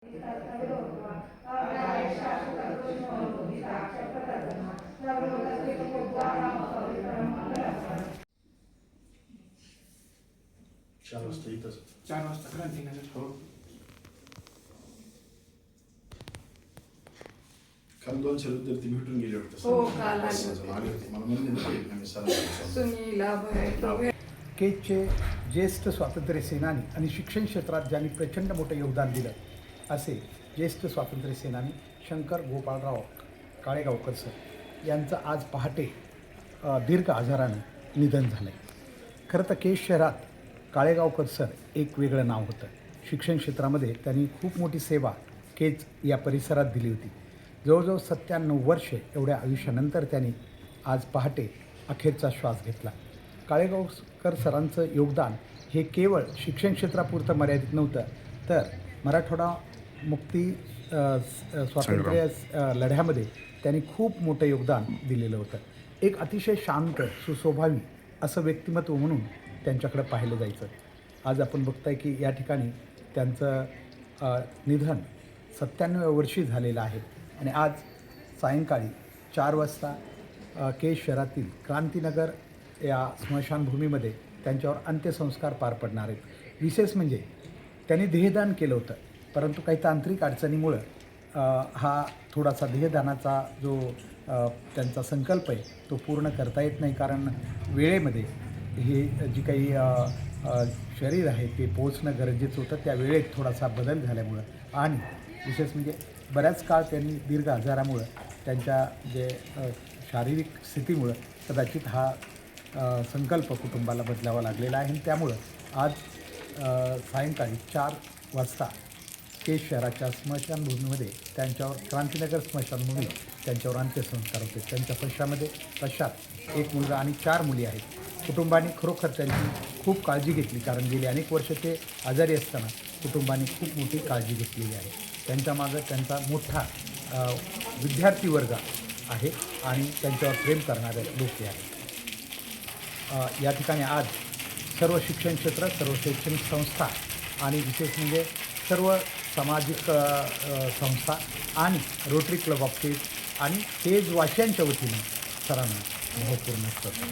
4 वाजता इथंच. 4 वाजता क्रांतीनगर. हो. काल 200 विद्यार्थी भेटून गेले होते. हो, काल आले होते. मला म्हणले ना आम्ही सरांना. सुनील अभय केजचे ज्येष्ठ स्वातंत्र्य सेनानी आणि शिक्षण क्षेत्रात ज्यांनी प्रचंड मोठं योगदान दिलं असे ज्येष्ठ स्वातंत्र्य सेनानी शंकर गोपाळराव काळेगावकर सर यांचं आज पहाटे दीर्घ आजारानं निधन झालं आहे. खरं तर केज शहरात काळेगावकर सर एक वेगळं नाव होतं. शिक्षण क्षेत्रामध्ये त्यांनी खूप मोठी सेवा केज या परिसरात दिली होती. जवळजवळ 97 वर्षे एवढ्या आयुष्यानंतर त्यांनी आज पहाटे अखेरचा श्वास घेतला. काळेगावकर सरांचं योगदान हे केवळ शिक्षण क्षेत्रापुरतं मर्यादित नव्हतं, तर मराठवाडा मुक्ती स्वातंत्र्य लढ्यामध्ये त्यांनी खूप मोठं योगदान दिलेलं होतं. एक अतिशय शांत सुस्वभावी असं व्यक्तिमत्व म्हणून त्यांच्याकडे पाहिलं जायचं. आज आपण बघताय की या ठिकाणी त्यांचं निधन 97व्या वर्षी झालेलं आहे आणि आज सायंकाळी 4 वाजता केज शहरातील क्रांतीनगर या स्मशानभूमीमध्ये त्यांच्यावर अंत्यसंस्कार पार पडणार आहेत. विशेष म्हणजे त्यांनी देहदान केलं होतं, परंतु काही तांत्रिक अडचणीमुळं हा थोडासा देहदानाचा जो त्यांचा संकल्प आहे तो पूर्ण करता येत नाही. कारण वेळेमध्ये हे जी काही शरीर आहे ते पोहोचणं गरजेचं होतं, त्या वेळेत थोडासा बदल झाल्यामुळं आणि विशेष म्हणजे बऱ्याच काळ त्यांनी दीर्घ आजारामुळं त्यांच्या जे शारीरिक स्थितीमुळं कदाचित हा संकल्प कुटुंबाला बदलावा लागलेला आहे. आणि त्यामुळं आज सायंकाळी 4 वाजता केज शहराच्या स्मशानभूमीमध्ये त्यांच्यावर क्रांतीनगर स्मशानभूमी त्यांच्यावर अंत्यसंस्कार होते. त्यांच्या पश्चात एक मुलगा आणि 4 मुली आहेत. कुटुंबाने खरोखर त्यांची खूप काळजी घेतली, कारण गेली अनेक वर्ष ते आजारी असताना कुटुंबाने खूप मोठी काळजी घेतलेली आहे. त्यांच्या मागं त्यांचा मोठा विद्यार्थी वर्ग आहे आणि त्यांच्यावर प्रेम करणारे लोक आहेत. या ठिकाणी आज सर्व शिक्षण क्षेत्र, सर्व शैक्षणिक संस्था आणि विशेष म्हणजे सर्व सामाजिक संस्था आणि रोटरी क्लब ऑफ केज आणि केज वासियांच्या वतीने सरांना भावपूर्ण करतो.